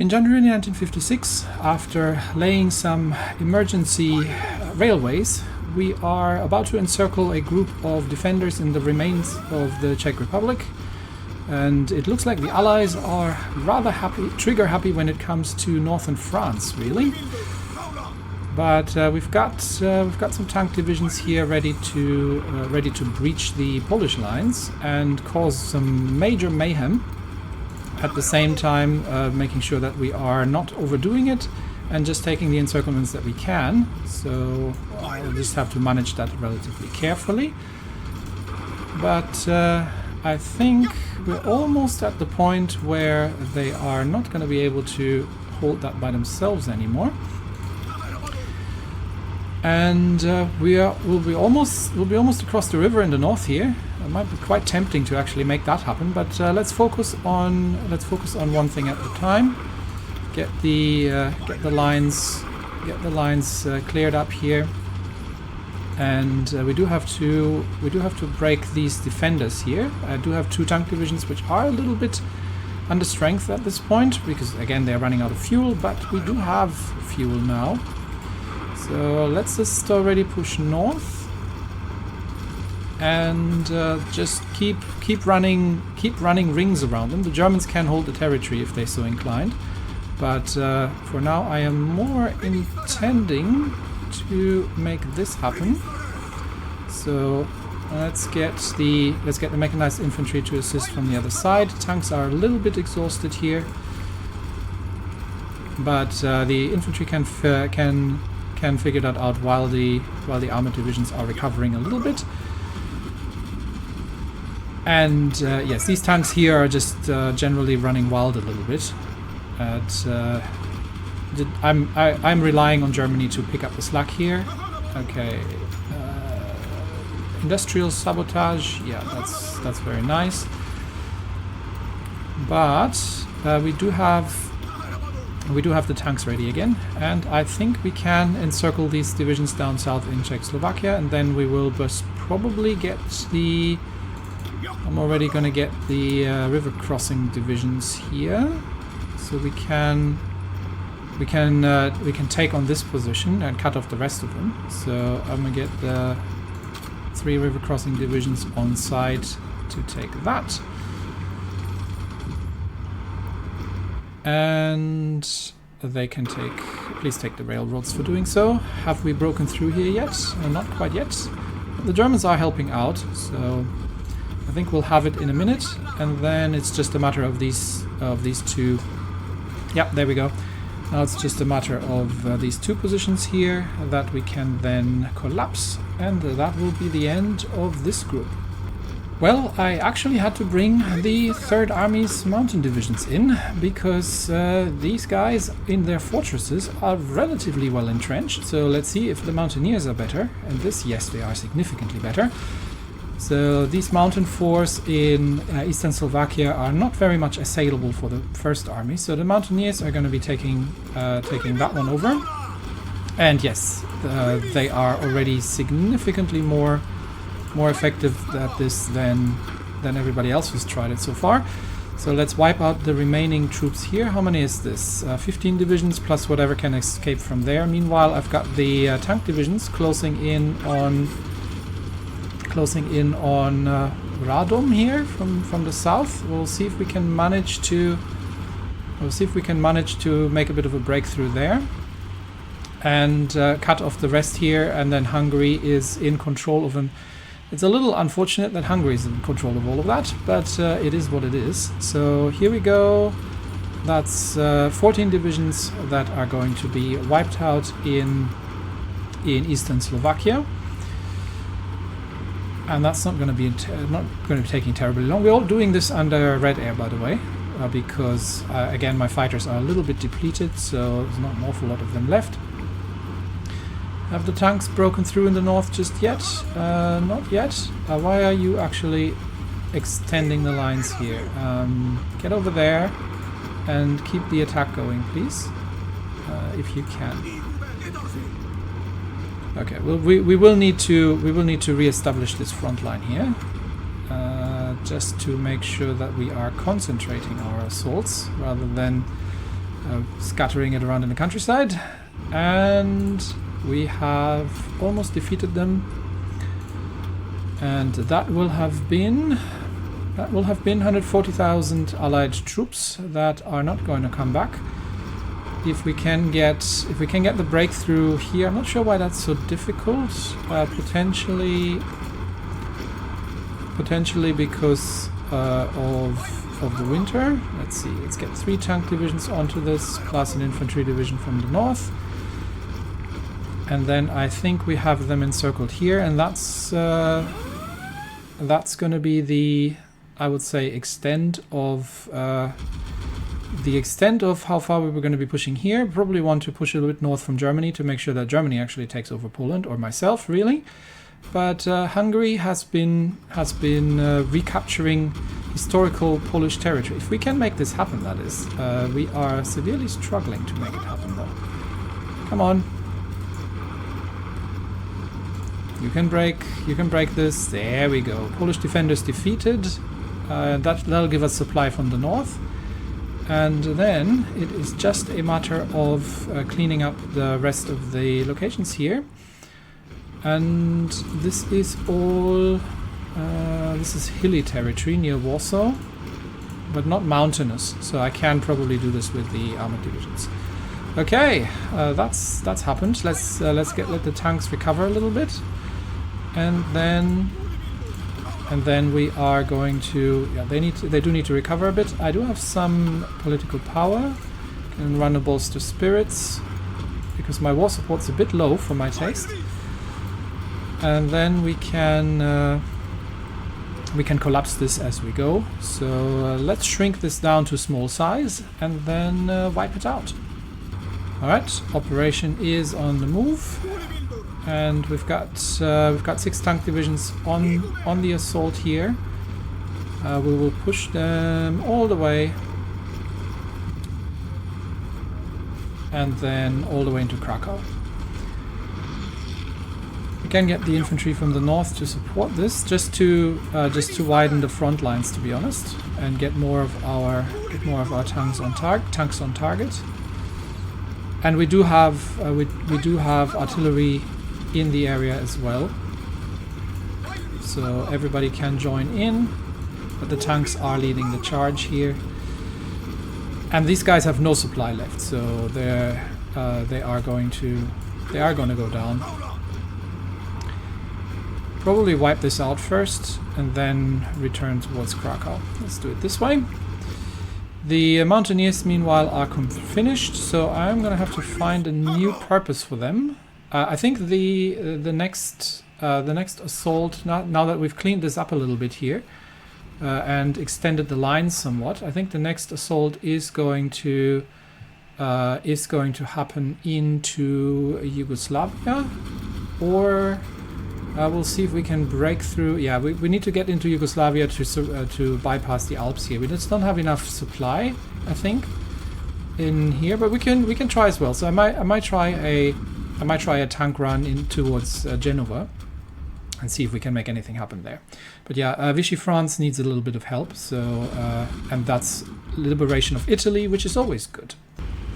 In January 1956, after laying some emergency railways, we are about to encircle a group of defenders in the remains of the Czech Republic, and it looks like the Allies are rather happy, trigger happy when it comes to northern France, really. But we've got some tank divisions here ready to breach the Polish lines and cause some major mayhem. At the same time, making sure that we are not overdoing it and just taking the encirclements that we can. So I'll just have to manage that relatively carefully. But I think we're almost at the point where they are not going to be able to hold that by themselves anymore. And we'll be almost across the river in the north here. It might be quite tempting to actually make that happen, but let's focus on one thing at a time. Get the lines cleared up here, and we do have to break these defenders here. I do have 2 tank divisions which are a little bit under strength at this point because again they're running out of fuel, but we do have fuel now. So let's just already push north. And just keep running rings around them. The Germans can hold the territory if they're so inclined, but for now I am more intending to make this happen. So let's get the mechanized infantry to assist from the other side. Tanks are a little bit exhausted here, but the infantry can figure that out while the armored divisions are recovering a little bit. And yes, these tanks here are just generally running wild a little bit. I'm relying on Germany to pick up the slack here. Okay, industrial sabotage. Yeah, that's very nice. But we do have the tanks ready again, and I think we can encircle these divisions down south in Czechoslovakia, and then we will just probably get the. I'm already going to get the river crossing divisions here, so we can take on this position and cut off the rest of them. So I'm going to get the 3 river crossing divisions on side to take that, and they can please take the railroads for doing so. Have we broken through here yet? Not quite yet. But the Germans are helping out, so I think we'll have it in a minute, and then it's just a matter of these 2. Yeah, there we go. Now it's just a matter of these 2 positions here that we can then collapse, and that will be the end of this group. Well, I actually had to bring the 3rd Army's mountain divisions in, because these guys in their fortresses are relatively well entrenched. So let's see if the mountaineers are better, and this, yes, they are significantly better. So these mountain forts in eastern Slovakia are not very much assailable for the 1st Army, so the mountaineers are going to be taking that one over. And yes, they are already significantly more effective at this than everybody else who's tried it so far. So let's wipe out the remaining troops here. How many is this? 15 divisions plus whatever can escape from there. Meanwhile, I've got the tank divisions closing in on Radom here from the south. We'll see if we can manage to make a bit of a breakthrough there and cut off the rest here, and then Hungary is in control of them. It's a little unfortunate that Hungary is in control of all of that, but it is what it is. So here we go. That's 14 divisions that are going to be wiped out in eastern Slovakia. And that's not going to be taking terribly long. We're all doing this under red air, by the way, because again my fighters are a little bit depleted, so there's not an awful lot of them left. Have the tanks broken through in the north just yet? Not yet. Why are you actually extending the lines here? Get over there and keep the attack going, please, if you can. Okay, well, we will need to re-establish this front line here, just to make sure that we are concentrating our assaults rather than scattering it around in the countryside. And we have almost defeated them. And that will have been 140,000 allied troops that are not going to come back. If we can get the breakthrough here, I'm not sure why that's so difficult. Potentially because of the winter. Let's see. Let's get 3 tank divisions onto this, plus an infantry division from the north. And then I think we have them encircled here, and that's going to be the, I would say, extent of how far we were going to be pushing here. Probably want to push a little bit north from Germany to make sure that Germany actually takes over Poland, or myself, really. But Hungary has been recapturing historical Polish territory. If we can make this happen, that is. We are severely struggling to make it happen, though. Come on. You can break this. There we go. Polish defenders defeated. That'll give us supply from the north. And then it is just a matter of cleaning up the rest of the locations here. And this is all... this is hilly territory near Warsaw, but not mountainous. So I can probably do this with the armored divisions. Okay, that's happened. Let's let the tanks recover a little bit. And then we are going to, yeah, they do need to recover a bit. I do have some political power. Can run a bolster spirits because my war support's a bit low for my taste. And then we can collapse this as we go. So let's shrink this down to small size and then wipe it out. All right, operation is on the move. And we've got 6 tank divisions on the assault here. We will push them all the way, and then all the way into Krakow. We can get the infantry from the north to support this, just to widen the front lines, to be honest, and get more of our tanks on target. And we do have artillery in the area as well, so everybody can join in, but the tanks are leading the charge here, and these guys have no supply left, so they are going to go down. Probably wipe this out first and then return towards Krakow. Let's do it this way. The mountaineers meanwhile are finished, so I'm gonna have to find a new purpose for them. I think the next assault, now that we've cleaned this up a little bit here and extended the lines somewhat, I think the next assault is going to happen into Yugoslavia, or we'll see if we can break through. Yeah, we need to get into Yugoslavia to bypass the Alps here. We just don't have enough supply, I think, in here, but we can try as well. So I might try a tank run in towards Genova and see if we can make anything happen there. But yeah, Vichy France needs a little bit of help, so and that's liberation of Italy, which is always good.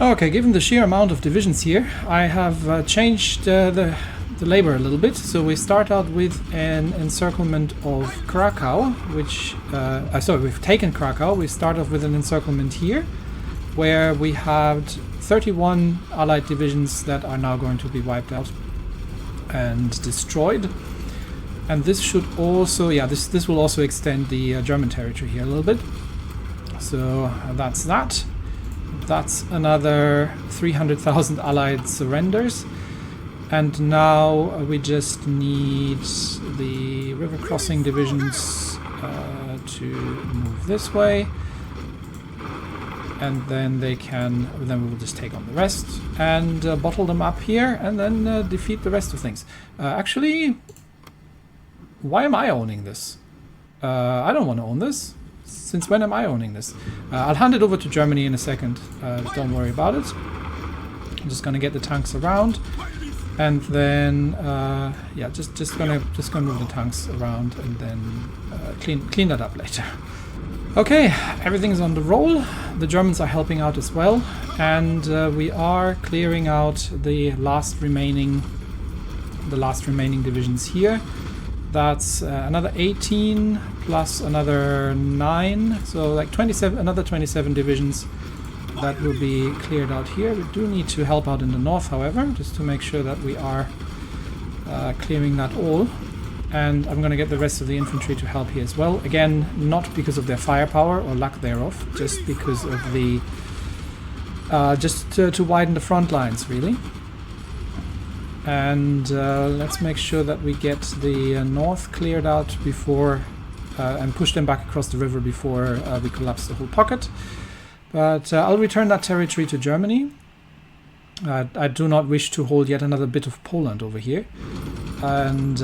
Okay, given the sheer amount of divisions here, I have changed the labor a little bit. So we start out with an encirclement of Krakow, which we've taken Krakow. We start off with an encirclement here, where we had 31 Allied divisions that are now going to be wiped out and destroyed. And this should also, this will also extend the German territory here a little bit. So that's that. That's another 300,000 Allied surrenders. And now we just need the river crossing divisions to move this way. And then we will just take on the rest and bottle them up here, and then defeat the rest of things. Actually, why am I owning this? I don't want to own this. Since when am I owning this? I'll hand it over to Germany in a second. Don't worry about it. I'm just gonna get the tanks around, and then just gonna move the tanks around, and then clean that up later. Okay, everything is on the roll. The Germans are helping out as well, and we are clearing out the last remaining divisions here. That's another 18 plus another 9, so like 27, another 27 divisions that will be cleared out here. We do need to help out in the north, however, just to make sure that we are clearing that all. And I'm going to get the rest of the infantry to help here as well. Again, not because of their firepower or lack thereof, just because of the just to widen the front lines, really. And let's make sure that we get the north cleared out before and push them back across the river before we collapse the whole pocket. But I'll return that territory to Germany. I do not wish to hold yet another bit of Poland over here. And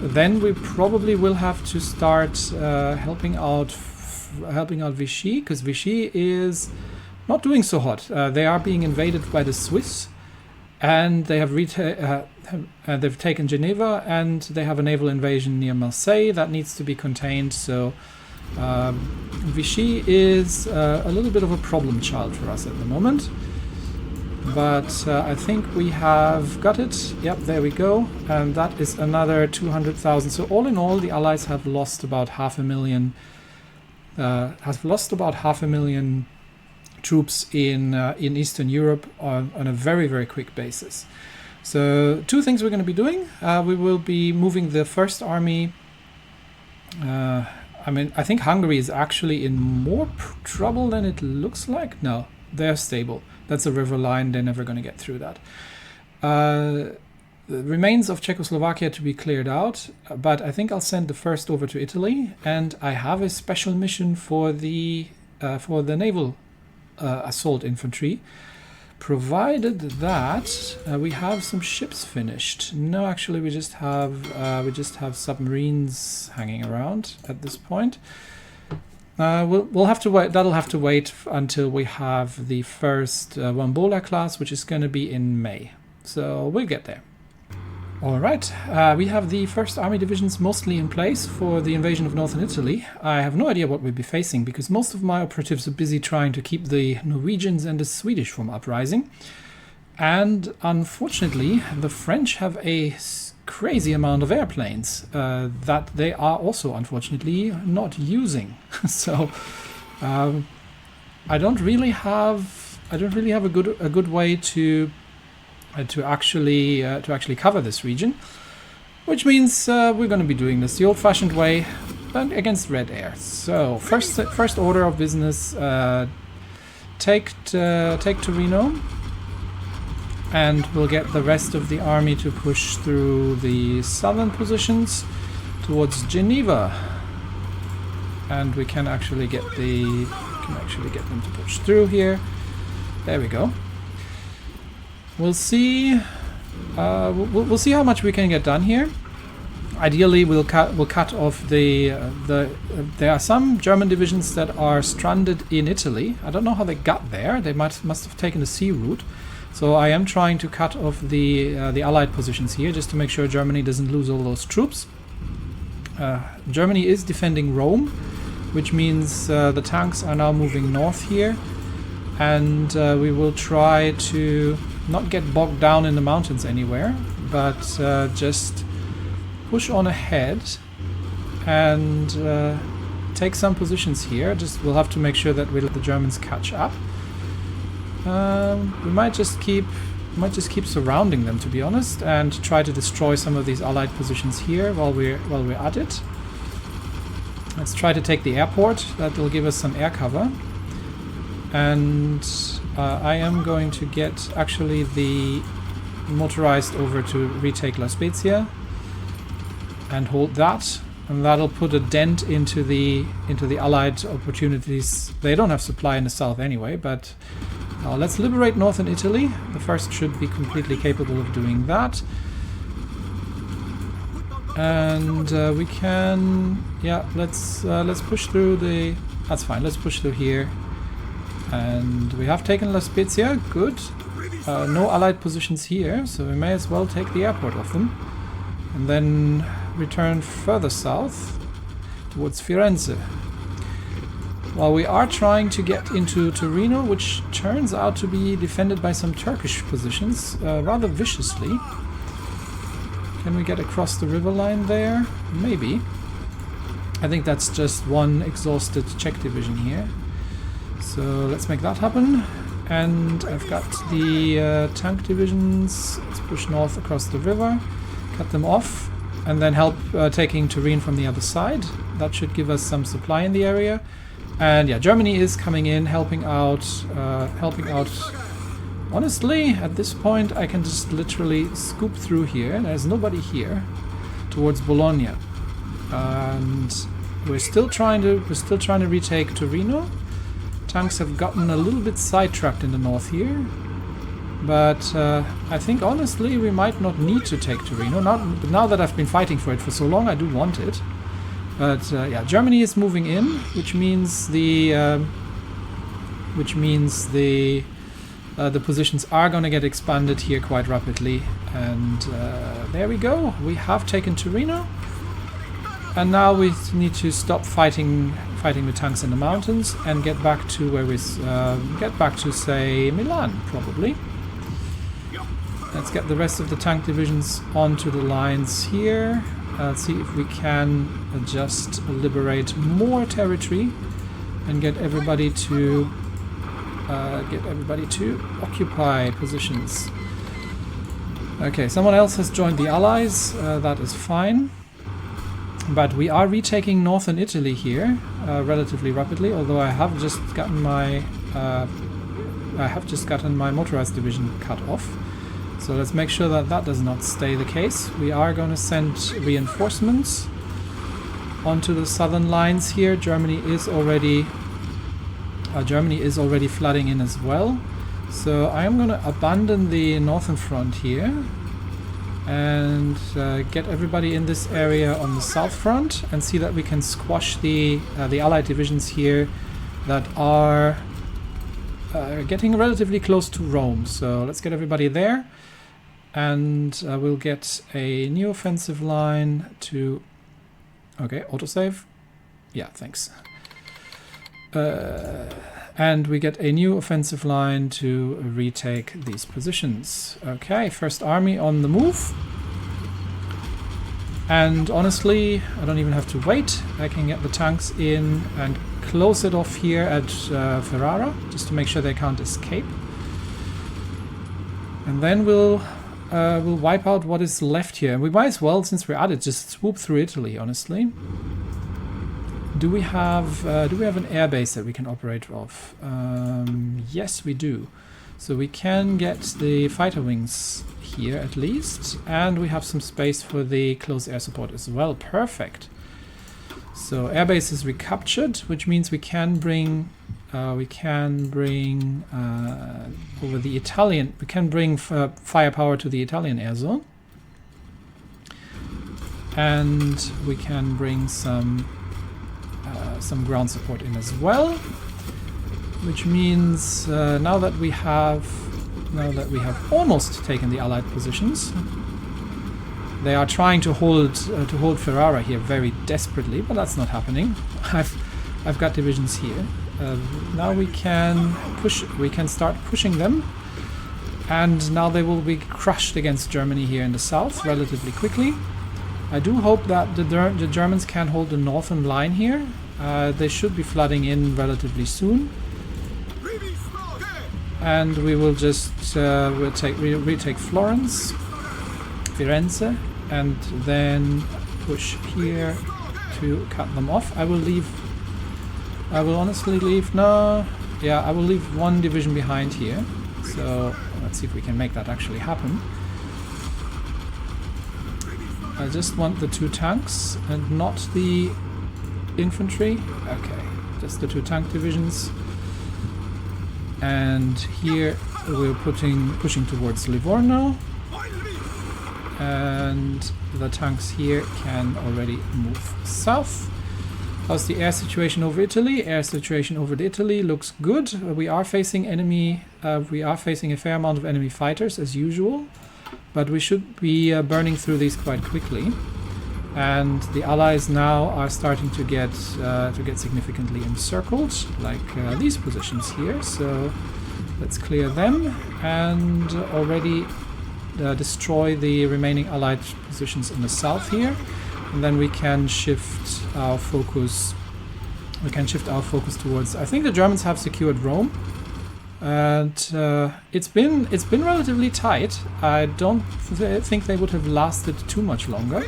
then we probably will have to start helping out Vichy, because Vichy is not doing so hot. They are being invaded by the Swiss, and they have they've taken Geneva, and they have a naval invasion near Marseille that needs to be contained. So Vichy is a little bit of a problem child for us at the moment. But I think we have got it. Yep, there we go. And that is another 200,000. So all in all, the Allies have lost about 500,000. Have lost about 500,000 troops in Eastern Europe on a very, very quick basis. So two things we're going to be doing. We will be moving the First Army. I mean, I think Hungary is actually in more trouble than it looks like. No, they're stable. That's a river line. They're never going to get through that. The remains of Czechoslovakia to be cleared out, but I think I'll send the first over to Italy, and I have a special mission for the naval assault infantry, provided that we have some ships finished. No, actually, we just have submarines hanging around at this point. We'll have to wait. That'll have to wait until we have the first Wambola class, which is going to be in May. So we'll get there. All right, we have the First Army divisions mostly in place for the invasion of northern Italy. I have no idea what we'll be facing because most of my operatives are busy trying to keep the Norwegians and the Swedish from uprising. And unfortunately, the French have a crazy amount of airplanes that they are also unfortunately not using. So I don't really have a good way to actually cover this region, which means we're going to be doing this the old-fashioned way, but against Red Air. So first order of business, take Torino. And we'll get the rest of the army to push through the southern positions towards Geneva. And we can actually get them to push through here. There we go. We'll see. We'll see how much we can get done here. Ideally, we'll cut off there are some German divisions that are stranded in Italy. I don't know how they got there. They must have taken the sea route. So I am trying to cut off the Allied positions here, just to make sure Germany doesn't lose all those troops. Germany is defending Rome, which means the tanks are now moving north here, and we will try to not get bogged down in the mountains anywhere, but just push on ahead and take some positions here. We'll have to make sure that we let the Germans catch up. We might just keep surrounding them, to be honest, and try to destroy some of these Allied positions here while we're at it. Let's try to take the airport. That will give us some air cover. And I am going to get actually the motorized over to retake La Spezia and hold that, and that'll put a dent into the Allied opportunities. They don't have supply in the south anyway, but let's liberate northern Italy. The first should be completely capable of doing that. And we can, yeah, let's push through the, that's fine, let's push through here. And we have taken La Spezia, good. No Allied positions here, so we may as well take the airport off them. And then return further south towards Firenze. While we are trying to get into Torino, which turns out to be defended by some Turkish positions, rather viciously. Can we get across the river line there? Maybe. I think that's just one exhausted Czech division here. So let's make that happen. And I've got the tank divisions. Let's push north across the river, cut them off, and then help taking Turin from the other side. That should give us some supply in the area. And yeah, Germany is coming in, helping out. Honestly, at this point, I can just literally scoop through here. There's nobody here towards Bologna, and we're still trying to retake Torino. Tanks have gotten a little bit sidetracked in the north here, but I think honestly we might not need to take Torino. But now that I've been fighting for it for so long, I do want it. But yeah, Germany is moving in, which means the positions are going to get expanded here quite rapidly. And there we go. We have taken Torino, and now we need to stop fighting with tanks in the mountains and get back to where we get back to, say, Milan, probably. Let's get the rest of the tank divisions onto the lines here. Let's see if we can just liberate more territory and get everybody to occupy positions. Okay, someone else has joined the Allies. That is fine. But we are retaking northern Italy here relatively rapidly. Although I have just gotten my motorized division cut off. So let's make sure that that does not stay the case. We are going to send reinforcements onto the southern lines here. Germany is already flooding in as well. So I am going to abandon the northern front here and get everybody in this area on the south front and see that we can squash the Allied divisions here that are getting relatively close to Rome. So let's get everybody there. And we'll get a new offensive line to... Okay, autosave. Yeah, thanks. And we get a new offensive line to retake these positions. Okay, first army on the move. And honestly, I don't even have to wait. I can get the tanks in and close it off here at Ferrara, just to make sure they can't escape. And then we'll wipe out what is left here. We might as well, since we're at it, just swoop through Italy, honestly. Do we have an air base that we can operate off? Yes, we do. So we can get the fighter wings here at least, and we have some space for the close air support as well. Perfect. So air base is recaptured, which means we can bring over the Italian. We can bring firepower to the Italian air zone, and we can bring some ground support in as well. Which means now that we have almost taken the Allied positions, they are trying to hold Ferrara here very desperately, but that's not happening. I've got divisions here. Now we can start pushing them, and now they will be crushed against Germany here in the south relatively quickly. I do hope that the Germans can hold the northern line here. They should be flooding in relatively soon, and we will just retake Florence, Firenze, and then push here to cut them off. I will honestly leave one division behind here. So let's see if we can make that actually happen. I just want the 2 tanks and not the infantry. Okay, just the 2 tank divisions. And here we're pushing towards Livorno. And the tanks here can already move south. How's the air situation over Italy? Air situation over Italy looks good. We are facing enemy. We are facing a fair amount of enemy fighters as usual, but we should be burning through these quite quickly. and the Allies now are starting to get significantly encircled, like these positions here. So let's clear them and already destroy the remaining Allied positions in the south here, and then we can shift our focus. We can shift our focus towards. I think the Germans have secured Rome, and it's been relatively tight. I don't think they would have lasted too much longer.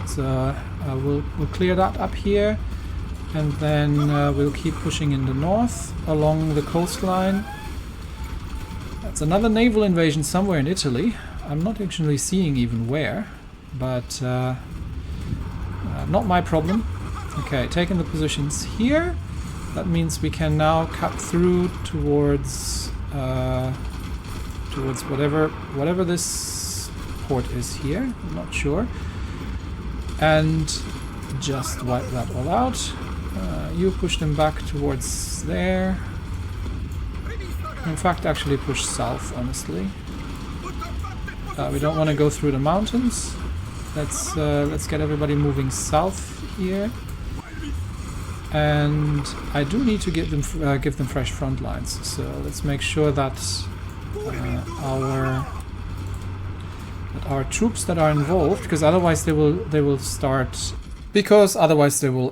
So we'll clear that up here, and then we'll keep pushing in the north along the coastline. That's another naval invasion somewhere in Italy. I'm not actually seeing even where, but not my problem. Okay, taking the positions here. That means we can now cut through towards whatever this port is here. I'm not sure. And just wipe that all out. You push them back towards there. In fact, actually push south, honestly. We don't want to go through the mountains. Let's get everybody moving south here. And I do need to give them fresh front lines. So let's make sure that our troops that are involved, because otherwise they will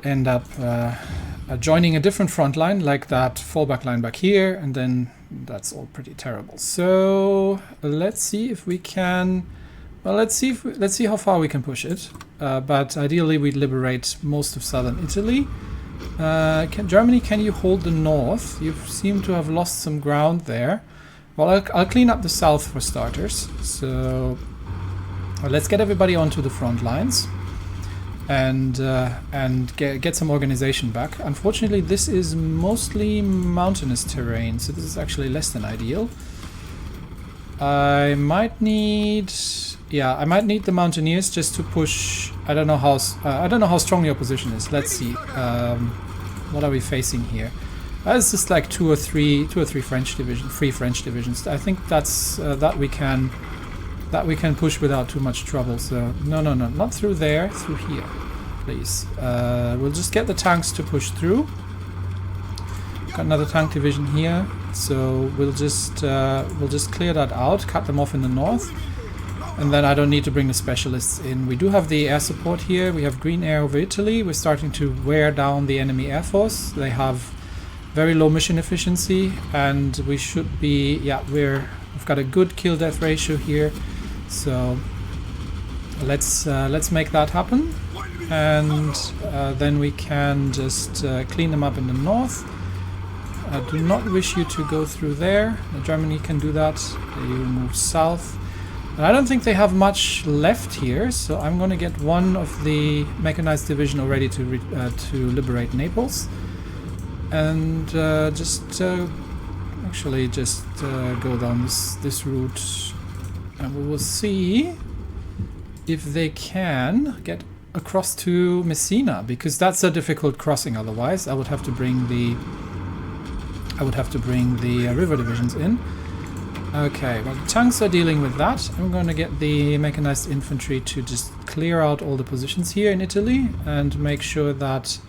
end up joining a different front line, like that fallback line back here, and then that's all pretty terrible. So let's see if we can. Well, let's see how far we can push it. But ideally, we'd liberate most of southern Italy. Germany, can you hold the north? You seem to have lost some ground there. Well, I'll clean up the south for starters. So let's get everybody onto the front lines and get some organization back. Unfortunately, this is mostly mountainous terrain, so this is actually less than ideal. I might need the mountaineers just to push. I don't know how strong your position is. Let's see. What are we facing here? It's just like two or three French divisions. I think that's that we can push without too much trouble. So no, not through there. Through here, please. We'll just get the tanks to push through. Got another tank division here, so we'll just clear that out, cut them off in the north. And then I don't need to bring the specialists in. We do have the air support here. We have green air over Italy. We're starting to wear down the enemy air force. They have very low mission efficiency, and we should be, we've got a good kill death ratio here. So let's make that happen, and then we can just clean them up in the north. I do not wish you to go through there. Germany can do that. You move south. I don't think they have much left here, so I'm going to get one of the mechanized division already to liberate Naples, and just go down this route, and we will see if they can get across to Messina, because that's a difficult crossing. Otherwise, I would have to bring the river divisions in. Okay, well, the tanks are dealing with that. I'm going to get the mechanized infantry to just clear out all the positions here in Italy and make sure that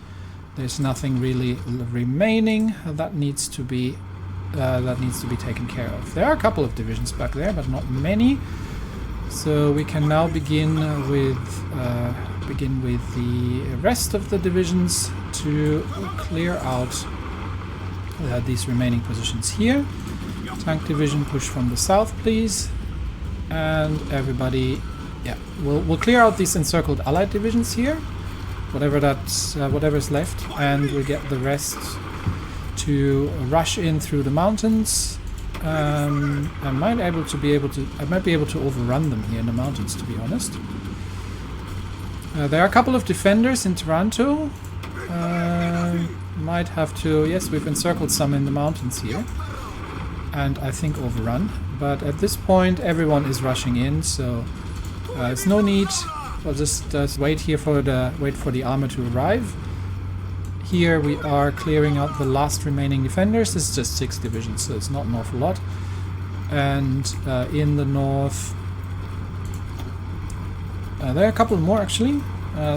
there's nothing really remaining that needs to be taken care of. There are a couple of divisions back there, but not many. So we can now begin with the rest of the divisions to clear out these remaining positions here. Tank division, push from the south, please. And everybody, we'll clear out these encircled Allied divisions here, whatever's left, and we'll get the rest to rush in through the mountains. I might be able to overrun them here in the mountains, to be honest. There are a couple of defenders in Taranto. Might have to. Yes, we've encircled some in the mountains here, and I think overrun. But at this point, everyone is rushing in, so there's no need. We'll just wait here for the armor to arrive. Here we are clearing out the last remaining defenders. This is just 6 divisions, so it's not an awful lot. And in the north, There are a couple more actually.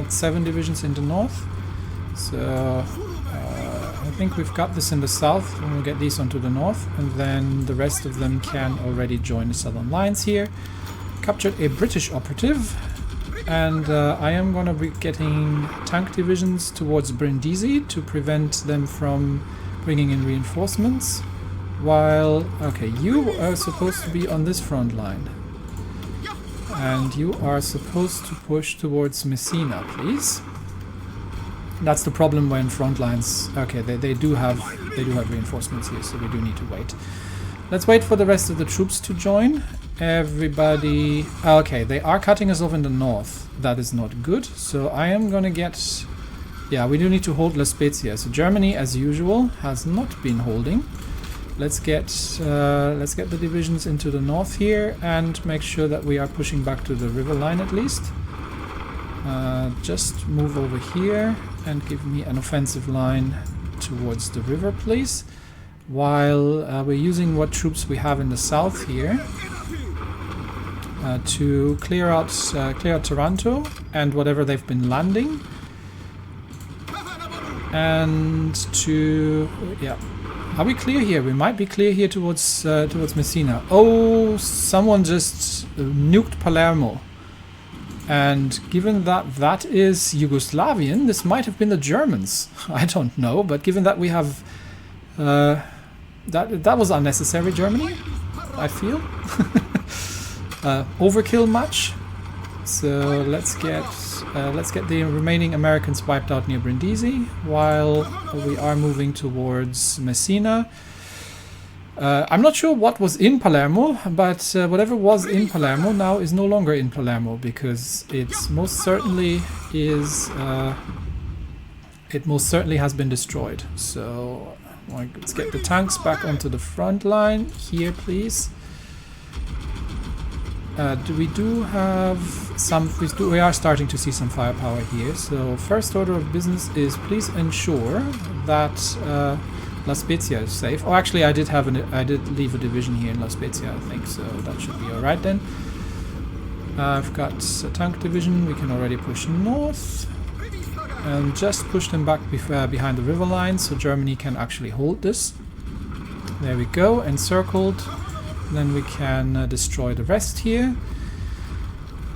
7 divisions in the north. So I think we've got this in the south, and we'll get these onto the north, and then the rest of them can already join the southern lines here. Captured a British operative, and I am gonna be getting tank divisions towards Brindisi to prevent them from bringing in reinforcements. While, okay, you are supposed to be on this front line. And you are supposed to push towards Messina, please. That's the problem when front lines... Okay, they do have reinforcements here, so we do need to wait. Let's wait for the rest of the troops to join. Everybody... Okay, they are cutting us off in the north. That is not good. So I am gonna get... Yeah, we do need to hold La Spezia. So Germany, as usual, has not been holding. Let's get the divisions into the north here and make sure that we are pushing back to the river line at least. Just move over here and give me an offensive line towards the river, please. While we're using what troops we have in the south here to clear out Taranto and whatever they've been landing, and to Are we clear here? We might be clear here towards Messina. Oh, someone just nuked Palermo. And given that that is Yugoslavian, this might have been the Germans. I don't know, but given that we have... that was unnecessary, Germany, I feel. Overkill much. So let's get the remaining Americans wiped out near Brindisi, while we are moving towards Messina. I'm not sure what was in Palermo, but whatever was in Palermo now is no longer in Palermo, because it most certainly is. It most certainly has been destroyed. So let's get the tanks back onto the front line here, please. We are starting to see some firepower here. So first order of business is please ensure that La Spezia is safe. Oh, actually, I did leave a division here in La Spezia, I think, so that should be all right then. I've got a tank division. We can already push north and just push them back behind the river line, so Germany can actually hold this. There we go, encircled. Then we can destroy the rest here.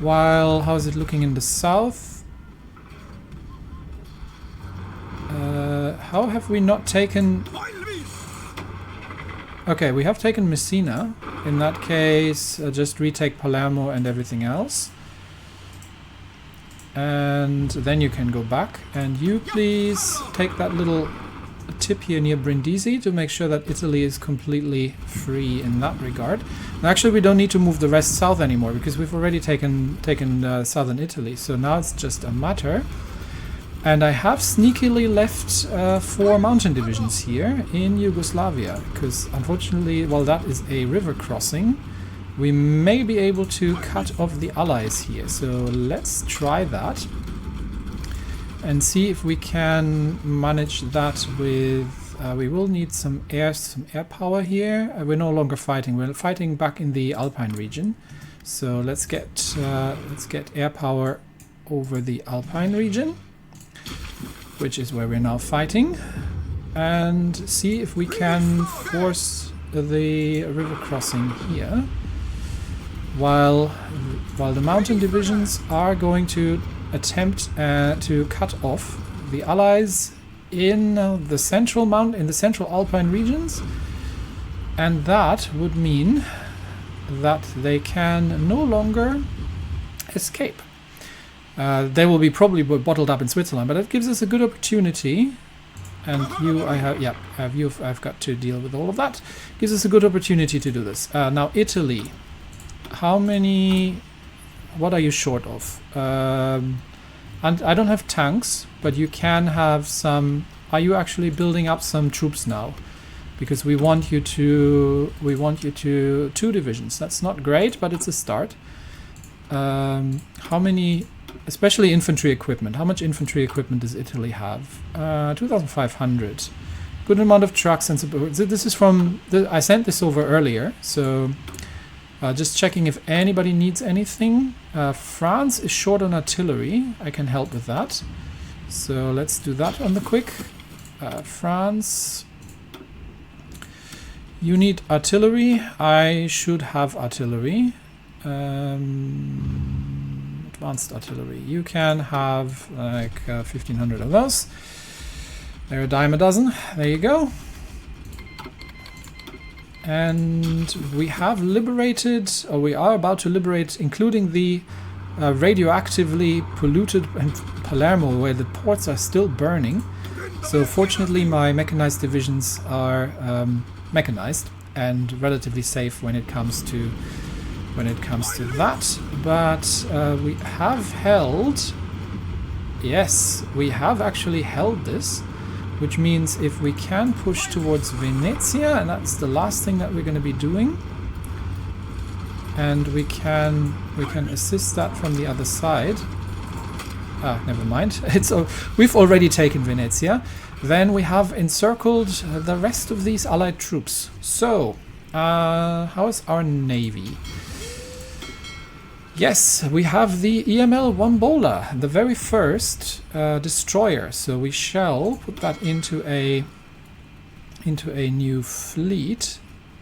While, how is it looking in the south? How have we not taken... Okay, we have taken Messina. In that case, just retake Palermo and everything else. And then you can go back. And you please take that little tip here near Brindisi to make sure that Italy is completely free in that regard. And actually, we don't need to move the rest south anymore, because we've already taken southern Italy. So now it's just a matter. And I have sneakily left 4 mountain divisions here in Yugoslavia, because unfortunately, while that is a river crossing, we may be able to cut off the allies here. So let's try that and see if we can manage that with... we will need some air power here. We're no longer fighting. We're fighting back in the Alpine region. So let's get air power over the Alpine region, which is where we're now fighting, and see if we can force the river crossing here, while the mountain divisions are going to attempt to cut off the allies in the central Alpine regions, and that would mean that they can no longer escape. They will be probably bottled up in Switzerland, but it gives us a good opportunity. And I've got to deal with all of that. Gives us a good opportunity to do this. Now Italy, what are you short of? And I don't have tanks, but you can have some. Are you actually building up some troops now? Because we want you to 2 divisions. That's not great, but it's a start. How many? Especially infantry equipment. How much infantry equipment does Italy have? 2,500. Good amount of trucks and support. This is from... I sent this over earlier, so Just checking if anybody needs anything. France is short on artillery. I can help with that. So let's do that on the quick. France. You need artillery. I should have artillery. Advanced artillery. You can have like 1,500 of those. They're a dime a dozen. There you go. And we have liberated, or we are about to liberate, including the radioactively polluted Palermo, where the ports are still burning. So fortunately my mechanized divisions are mechanized and relatively safe when it comes to that. But we have held, yes, we have actually held this. Which means if we can push towards Venezia, and that's the last thing that we're going to be doing, and we can assist that from the other side. Never mind. We've already taken Venezia. Then we have encircled the rest of these allied troops. So, how is our navy? Yes, we have the EML Wombola, the very first destroyer. So we shall put that into a new fleet.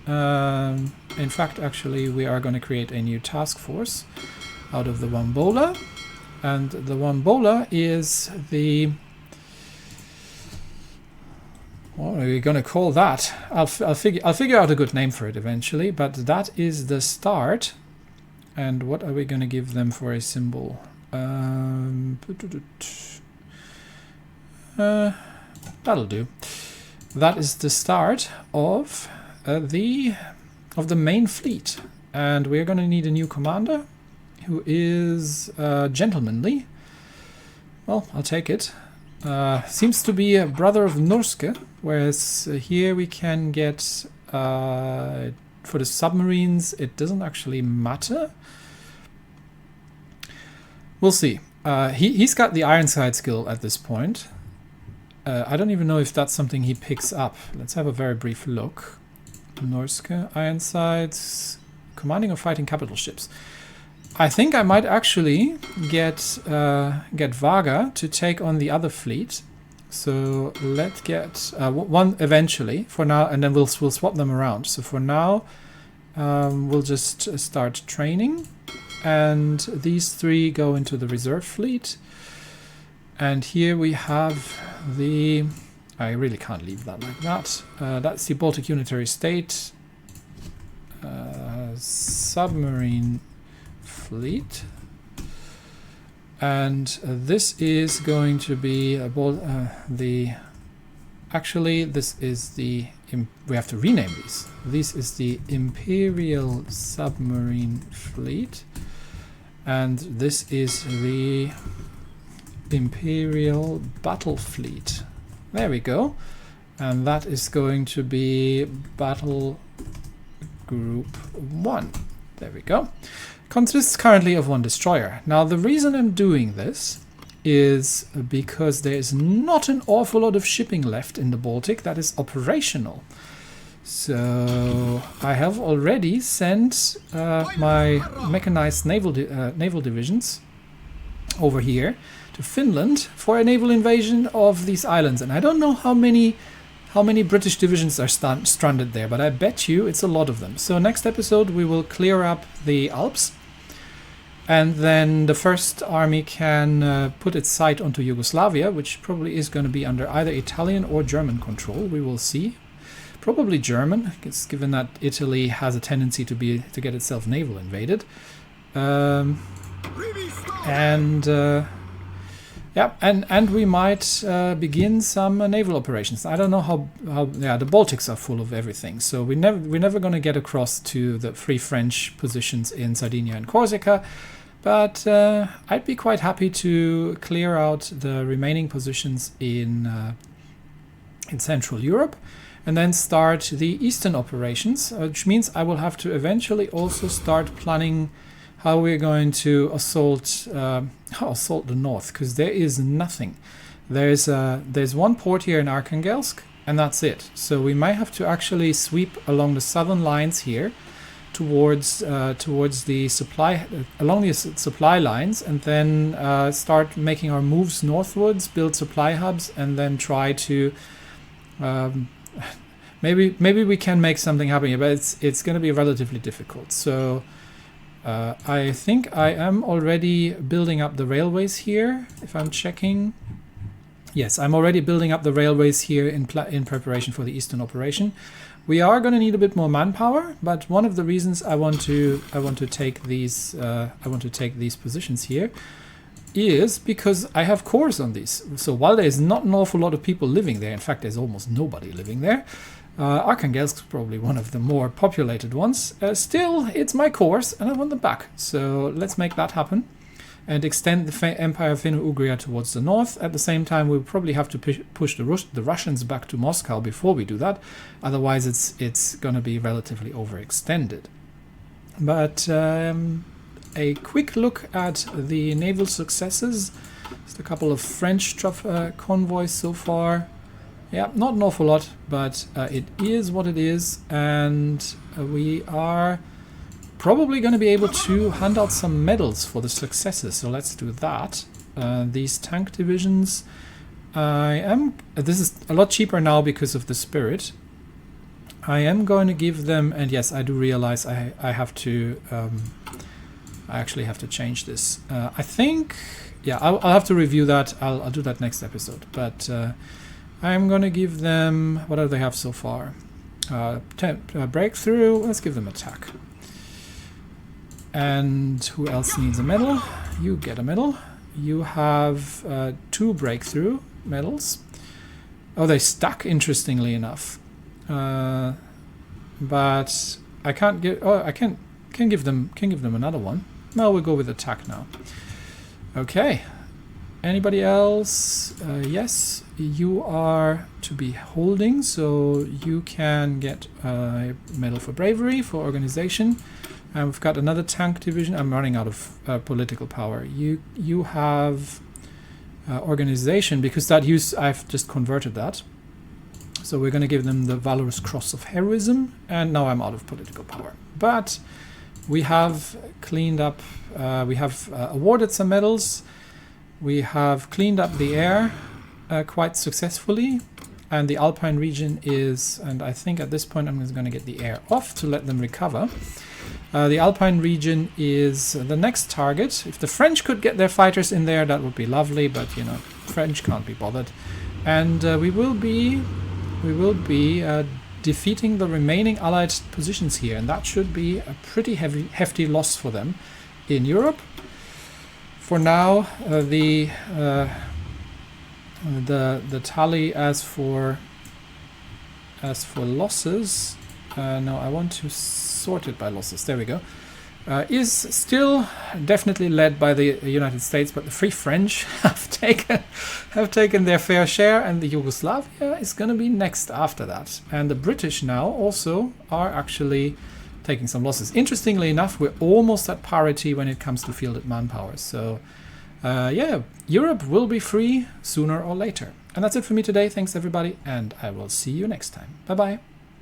In fact, actually, we are going to create a new task force out of the Wombola, and the Wombola is the, what are we going to call that? I'll figure out a good name for it eventually. But that is the start. And what are we going to give them for a symbol? That'll do. That is the start of the main fleet, and we're going to need a new commander who is gentlemanly. Well, I'll take it. Seems to be a brother of Norske, whereas here we can get for the submarines it doesn't actually matter. We'll see. He's got the Ironside skill at this point. I don't even know if that's something he picks up. Let's have a very brief look. Norske, Ironsides, commanding or fighting capital ships. I think I might actually get Vaga to take on the other fleet. So let's get one eventually for now, and then we'll swap them around. So for now, we'll just start training. And these three go into the reserve fleet. And here we have the... I really can't leave that like that. That's the Baltic Unitary State submarine fleet. And this is going to be the... Actually, this is the... We have to rename these. This is the Imperial Submarine Fleet. And this is the Imperial Battle Fleet. There we go. And that is going to be Battle Group 1. There we go. Consists currently of one destroyer. Now the reason I'm doing this is because there is not an awful lot of shipping left in the Baltic that is operational. So I have already sent my mechanized naval divisions over here to Finland for a naval invasion of these islands, and I don't know how many British divisions are stranded there, but I bet you it's a lot of them. So next episode we will clear up the Alps, and then the first army can put its sight onto Yugoslavia, which probably is going to be under either Italian or German control. We will see. Probably German, given that Italy has a tendency to get itself naval invaded. And we might begin some naval operations. I don't know how the Baltics are full of everything, so we're never going to get across to the Free French positions in Sardinia and Corsica. But I'd be quite happy to clear out the remaining positions in Central Europe, and then start the eastern operations, which means I will have to eventually also start planning how we're going to assault the north, because there is nothing. There's one port here in Arkhangelsk, and that's it. So we might have to actually sweep along the southern lines here towards the supply, along the supply lines, and then start making our moves northwards, build supply hubs, and then try to maybe we can make something happen here, but it's going to be relatively difficult. So I think I am already building up the railways here, if I'm checking. Yes, I'm already building up the railways here in preparation for the Eastern operation. We are going to need a bit more manpower, but one of the reasons I want to take these positions here is because I have cores on these. So while there's not an awful lot of people living there, in fact there's almost nobody living there, Arkhangelsk is probably one of the more populated ones. Still, it's my cores and I want them back. So let's make that happen and extend the Empire of Finno-Ugria towards the north. At the same time, we'll probably have to push the Russians back to Moscow before we do that. Otherwise, it's going to be relatively overextended. But a quick look at the naval successes. Just a couple of French convoys so far. Yeah, not an awful lot, but it is what it is. And we are probably going to be able to hand out some medals for the successes, so let's do that. These tank divisions, this is a lot cheaper now because of the Spirit. I am going to give them, and yes, I do realize I have to, I actually have to change this. I think, yeah, I'll have to review that. I'll do that next episode, but I'm going to give them, what do they have so far? Breakthrough, let's give them attack. And who else needs a medal? You get a medal. You have 2 breakthrough medals. Oh, they stuck, interestingly enough. But I can't give. Oh, I can give them another one. No, we'll go with attack now. Okay. Anybody else? Yes, you are to be holding, so you can get a medal for bravery, for organization. And we've got another tank division. I'm running out of political power. You have organization, because that I've just converted that. So we're going to give them the Valorous Cross of Heroism, and now I'm out of political power. But we have cleaned up, we have awarded some medals. We have cleaned up the air quite successfully. And the Alpine region is, and I think at this point I'm just going to get the air off to let them recover. The Alpine region is the next target. If the French could get their fighters in there, that would be lovely, but you know, French can't be bothered. And we will be defeating the remaining Allied positions here, and that should be a pretty hefty loss for them in Europe. For now, the tally as for losses. No, I want to sort it by losses. There we go. Is still definitely led by the United States, but the Free French have taken their fair share, and the Yugoslavia is going to be next after that. And the British now also are actually taking some losses. Interestingly enough, we're almost at parity when it comes to fielded manpower. So yeah, Europe will be free sooner or later. And that's it for me today. Thanks everybody, and I will see you next time. Bye bye.